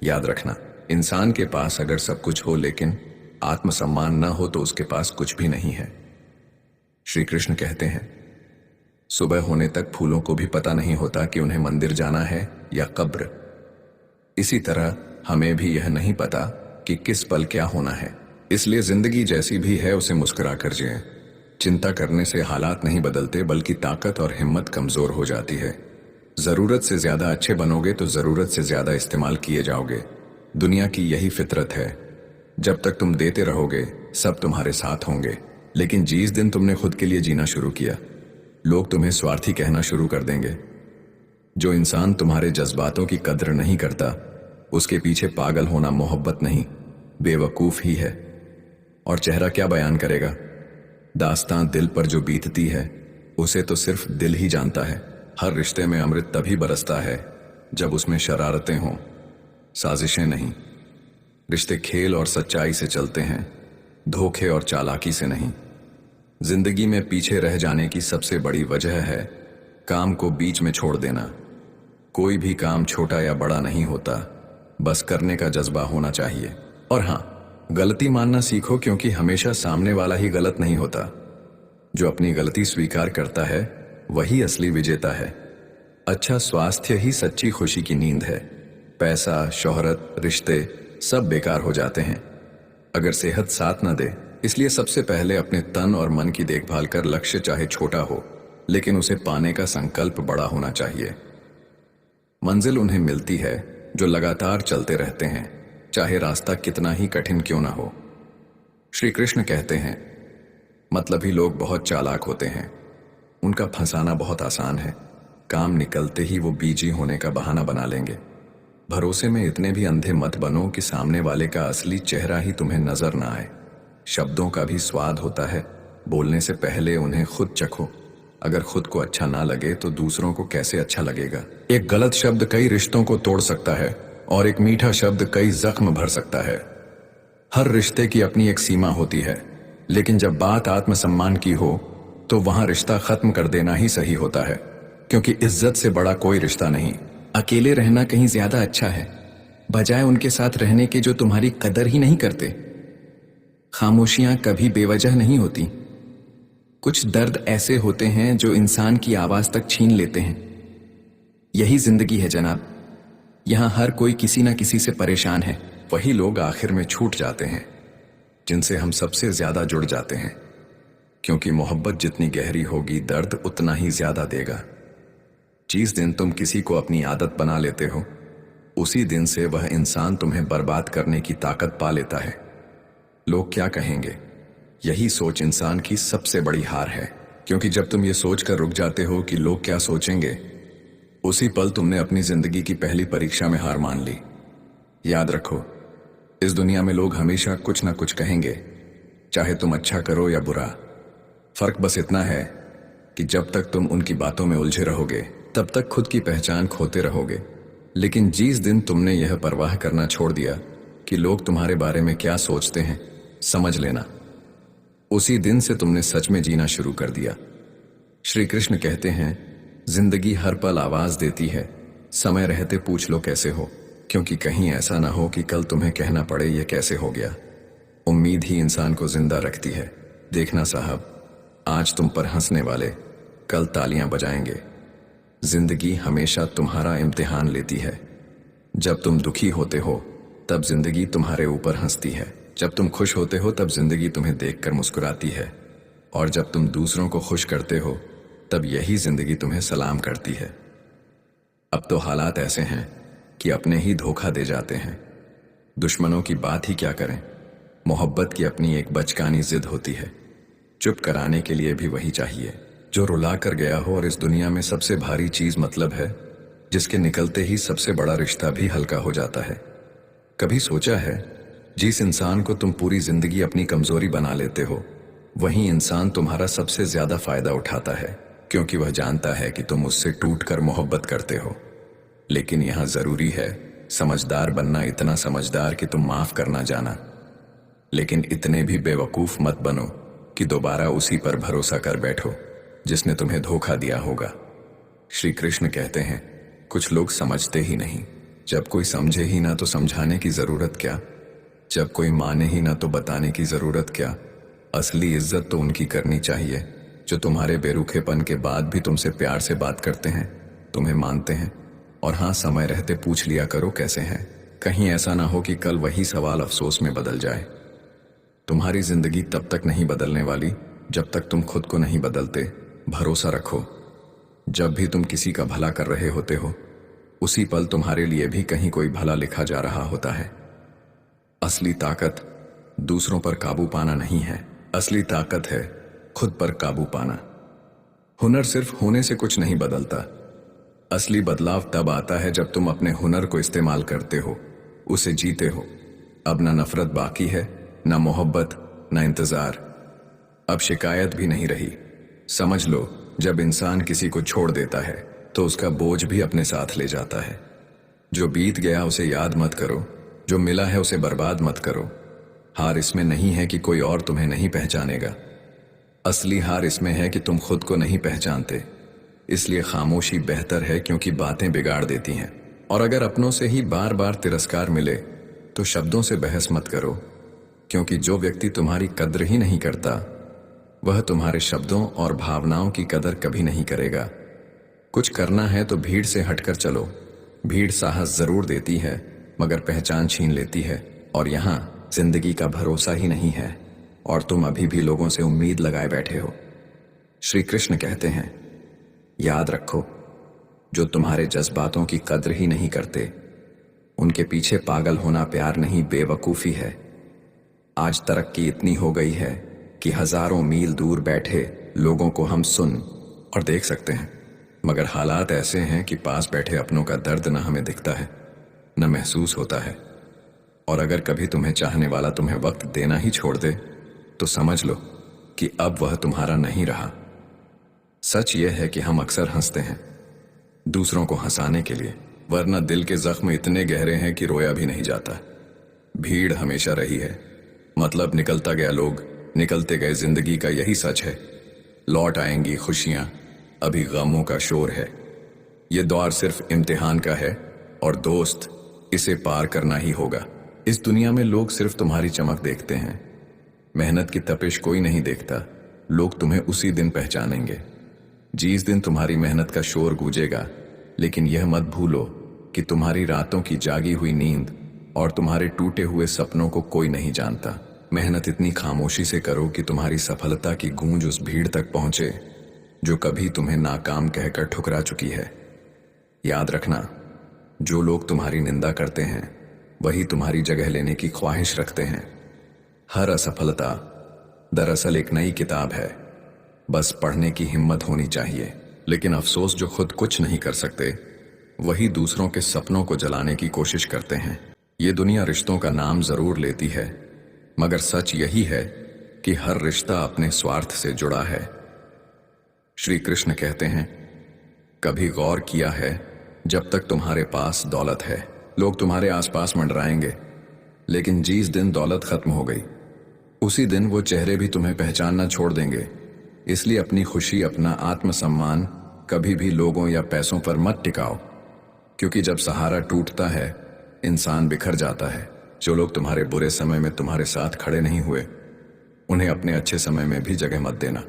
याद रखना, इंसान के पास अगर सब कुछ हो लेकिन आत्मसम्मान न हो तो उसके पास कुछ भी नहीं है। श्री कृष्ण कहते हैं, सुबह होने तक फूलों को भी पता नहीं होता कि उन्हें मंदिर जाना है या कब्र। इसी तरह हमें भी यह नहीं पता कि किस पल क्या होना है। इसलिए जिंदगी जैसी भी है उसे मुस्कुरा कर जिएं। चिंता करने से हालात नहीं बदलते बल्कि ताकत और हिम्मत कमजोर हो जाती है। जरूरत से ज्यादा अच्छे बनोगे तो जरूरत से ज्यादा इस्तेमाल किए जाओगे। दुनिया की यही फितरत है। जब तक तुम देते रहोगे सब तुम्हारे साथ होंगे, लेकिन जिस दिन तुमने खुद के लिए जीना शुरू किया लोग तुम्हें स्वार्थी कहना शुरू कर देंगे। जो इंसान तुम्हारे जज्बातों की कद्र नहीं करता उसके पीछे पागल होना मोहब्बत नहीं बेवकूफ ही है। और चेहरा क्या बयान करेगा? दास्तां दिल पर जो बीतती है उसे तो सिर्फ दिल ही जानता है। हर रिश्ते में अमृत तभी बरसता है जब उसमें शरारतें हों, साजिशें नहीं। रिश्ते खेल और सच्चाई से चलते हैं, धोखे और चालाकी से नहीं। जिंदगी में पीछे रह जाने की सबसे बड़ी वजह है काम को बीच में छोड़ देना। कोई भी काम छोटा या बड़ा नहीं होता, बस करने का जज्बा होना चाहिए। और हाँ, गलती मानना सीखो क्योंकि हमेशा सामने वाला ही गलत नहीं होता। जो अपनी गलती स्वीकार करता है वही असली विजेता है। अच्छा स्वास्थ्य ही सच्ची खुशी की नींद है। पैसा, शोहरत, रिश्ते सब बेकार हो जाते हैं अगर सेहत साथ न दे। इसलिए सबसे पहले अपने तन और मन की देखभाल कर। लक्ष्य चाहे छोटा हो लेकिन उसे पाने का संकल्प बड़ा होना चाहिए। मंजिल उन्हें मिलती है जो लगातार चलते रहते हैं, चाहे रास्ता कितना ही कठिन क्यों ना हो। श्री कृष्ण कहते हैं, मतलबी लोग बहुत चालाक होते हैं, उनका फंसाना बहुत आसान है। काम निकलते ही वो बीजी होने का बहाना बना लेंगे। भरोसे में इतने भी अंधे मत बनो कि सामने वाले का असली चेहरा ही तुम्हें नजर ना आए। शब्दों का भी स्वाद होता है, बोलने से पहले उन्हें खुद चखो। अगर खुद को अच्छा ना लगे तो दूसरों को कैसे अच्छा लगेगा। एक गलत शब्द कई रिश्तों को तोड़ सकता है और एक मीठा शब्द कई जख्म भर सकता है। हर रिश्ते की अपनी एक सीमा होती है, लेकिन जब बात आत्मसम्मान की हो तो वहां रिश्ता खत्म कर देना ही सही होता है, क्योंकि इज्जत से बड़ा कोई रिश्ता नहीं। अकेले रहना कहीं ज्यादा अच्छा है बजाय उनके साथ रहने के जो तुम्हारी कदर ही नहीं करते। खामोशियां कभी बेवजह नहीं होती। कुछ दर्द ऐसे होते हैं जो इंसान की आवाज तक छीन लेते हैं। यही जिंदगी है जनाब। यहां हर कोई किसी ना किसी से परेशान है। वही लोग आखिर में छूट जाते हैं जिनसे हम सबसे ज्यादा जुड़ जाते हैं, क्योंकि मोहब्बत जितनी गहरी होगी दर्द उतना ही ज्यादा देगा। जिस दिन तुम किसी को अपनी आदत बना लेते हो उसी दिन से वह इंसान तुम्हें बर्बाद करने की ताकत पा लेता है। लोग क्या कहेंगे, यही सोच इंसान की सबसे बड़ी हार है, क्योंकि जब तुम ये सोचकर रुक जाते हो कि लोग क्या सोचेंगे, उसी पल तुमने अपनी जिंदगी की पहली परीक्षा में हार मान ली। याद रखो, इस दुनिया में लोग हमेशा कुछ ना कुछ कहेंगे, चाहे तुम अच्छा करो या बुरा। फर्क बस इतना है कि जब तक तुम उनकी बातों में उलझे रहोगे तब तक खुद की पहचान खोते रहोगे। लेकिन जिस दिन तुमने यह परवाह करना छोड़ दिया कि लोग तुम्हारे बारे में क्या सोचते हैं, समझ लेना उसी दिन से तुमने सच में जीना शुरू कर दिया। श्री कृष्ण कहते हैं, जिंदगी हर पल आवाज देती है, समय रहते पूछ लो कैसे हो, क्योंकि कहीं ऐसा ना हो कि कल तुम्हें कहना पड़े ये कैसे हो गया। उम्मीद ही इंसान को जिंदा रखती है। देखना साहब, आज तुम पर हंसने वाले कल तालियां बजाएंगे। जिंदगी हमेशा तुम्हारा इम्तिहान लेती है। जब तुम दुखी होते हो तब जिंदगी तुम्हारे ऊपर हंसती है। जब तुम खुश होते हो तब जिंदगी तुम्हें देखकर मुस्कुराती है। और जब तुम दूसरों को खुश करते हो तब यही जिंदगी तुम्हें सलाम करती है। अब तो हालात ऐसे हैं कि अपने ही धोखा दे जाते हैं। दुश्मनों की बात ही क्या करें। मोहब्बत की अपनी एक बचकानी जिद होती है, चुप कराने के लिए भी वही चाहिए जो रुला कर गया हो। और इस दुनिया में सबसे भारी चीज मतलब है, जिसके निकलते ही सबसे बड़ा रिश्ता भी हल्का हो जाता है। कभी सोचा है, जिस इंसान को तुम पूरी जिंदगी अपनी कमजोरी बना लेते हो वही इंसान तुम्हारा सबसे ज्यादा फायदा उठाता है, क्योंकि वह जानता है कि तुम उससे टूटकर मोहब्बत करते हो। लेकिन यहां जरूरी है समझदार बनना, इतना समझदार कि तुम माफ करना जाना, लेकिन इतने भी बेवकूफ मत बनो कि दोबारा उसी पर भरोसा कर बैठो जिसने तुम्हें धोखा दिया होगा। श्री कृष्ण कहते हैं, कुछ लोग समझते ही नहीं, जब कोई समझे ही ना तो समझाने की जरूरत क्या, जब कोई माने ही ना तो बताने की जरूरत क्या। असली इज्जत तो उनकी करनी चाहिए जो तुम्हारे बेरुखेपन के बाद भी तुमसे प्यार से बात करते हैं, तुम्हें मानते हैं। और हाँ, समय रहते पूछ लिया करो कैसे हैं। कहीं ऐसा ना हो कि कल वही सवाल अफसोस में बदल जाए। तुम्हारी जिंदगी तब तक नहीं बदलने वाली जब तक तुम खुद को नहीं बदलते। भरोसा रखो, जब भी तुम किसी का भला कर रहे होते हो उसी पल तुम्हारे लिए भी कहीं कोई भला लिखा जा रहा होता है। असली ताकत दूसरों पर काबू पाना नहीं है, असली ताकत है खुद पर काबू पाना। हुनर सिर्फ होने से कुछ नहीं बदलता। असली बदलाव तब आता है जब तुम अपने हुनर को इस्तेमाल करते हो, उसे जीते हो। अब ना नफरत बाकी है, ना मोहब्बत, ना इंतजार। अब शिकायत भी नहीं रही। समझ लो, जब इंसान किसी को छोड़ देता है तो उसका बोझ भी अपने साथ ले जाता है। जो बीत गया उसे याद मत करो, जो मिला है उसे बर्बाद मत करो। हार इसमें नहीं है कि कोई और तुम्हें नहीं पहचानेगा, असली हार इसमें है कि तुम खुद को नहीं पहचानते। इसलिए खामोशी बेहतर है, क्योंकि बातें बिगाड़ देती हैं। और अगर अपनों से ही बार बार तिरस्कार मिले तो शब्दों से बहस मत करो, क्योंकि जो व्यक्ति तुम्हारी कद्र ही नहीं करता वह तुम्हारे शब्दों और भावनाओं की कदर कभी नहीं करेगा। कुछ करना है तो भीड़ से हटकर चलो। भीड़ साहस जरूर देती है मगर पहचान छीन लेती है। और यहां जिंदगी का भरोसा ही नहीं है और तुम अभी भी लोगों से उम्मीद लगाए बैठे हो। श्री कृष्ण कहते हैं, याद रखो, जो तुम्हारे जज्बातों की कद्र ही नहीं करते उनके पीछे पागल होना प्यार नहीं, बेवकूफी है। आज तरक्की इतनी हो गई है कि हजारों मील दूर बैठे लोगों को हम सुन और देख सकते हैं, मगर हालात ऐसे हैं कि पास बैठे अपनों का दर्द न हमें दिखता है न महसूस होता है। और अगर कभी तुम्हें चाहने वाला तुम्हें वक्त देना ही छोड़ दे तो समझ लो कि अब वह तुम्हारा नहीं रहा। सच यह है कि हम अक्सर हंसते हैं दूसरों को हंसाने के लिए, वरना दिल के जख्म इतने गहरे हैं कि रोया भी नहीं जाता। भीड़ हमेशा रही है, मतलब निकलता गया लोग, निकलते गए जिंदगी का यही सच है। लौट आएंगी खुशियां, अभी गमों का शोर है। ये दौर सिर्फ इम्तिहान का है और दोस्त, इसे पार करना ही होगा। इस दुनिया में लोग सिर्फ तुम्हारी चमक देखते हैं, मेहनत की तपिश कोई नहीं देखता। लोग तुम्हें उसी दिन पहचानेंगे जिस दिन तुम्हारी मेहनत का शोर गूंजेगा। लेकिन यह मत भूलो कि तुम्हारी रातों की जागी हुई नींद और तुम्हारे टूटे हुए सपनों को कोई नहीं जानता। मेहनत इतनी खामोशी से करो कि तुम्हारी सफलता की गूंज उस भीड़ तक पहुंचे जो कभी तुम्हें नाकाम कहकर ठुकरा चुकी है। याद रखना, जो लोग तुम्हारी निंदा करते हैं वही तुम्हारी जगह लेने की ख्वाहिश रखते हैं। हर असफलता दरअसल एक नई किताब है, बस पढ़ने की हिम्मत होनी चाहिए। लेकिन अफसोस, जो खुद कुछ नहीं कर सकते वही दूसरों के सपनों को जलाने की कोशिश करते हैं। ये दुनिया रिश्तों का नाम जरूर लेती है, मगर सच यही है कि हर रिश्ता अपने स्वार्थ से जुड़ा है। श्री कृष्ण कहते हैं, कभी गौर किया है, जब तक तुम्हारे पास दौलत है लोग तुम्हारे आसपास मंडराएंगे, लेकिन जिस दिन दौलत खत्म हो गई उसी दिन वो चेहरे भी तुम्हें पहचानना छोड़ देंगे। इसलिए अपनी खुशी, अपना आत्मसम्मान कभी भी लोगों या पैसों पर मत टिकाओ, क्योंकि जब सहारा टूटता है इंसान बिखर जाता है। जो लोग तुम्हारे बुरे समय में तुम्हारे साथ खड़े नहीं हुए उन्हें अपने अच्छे समय में भी जगह मत देना।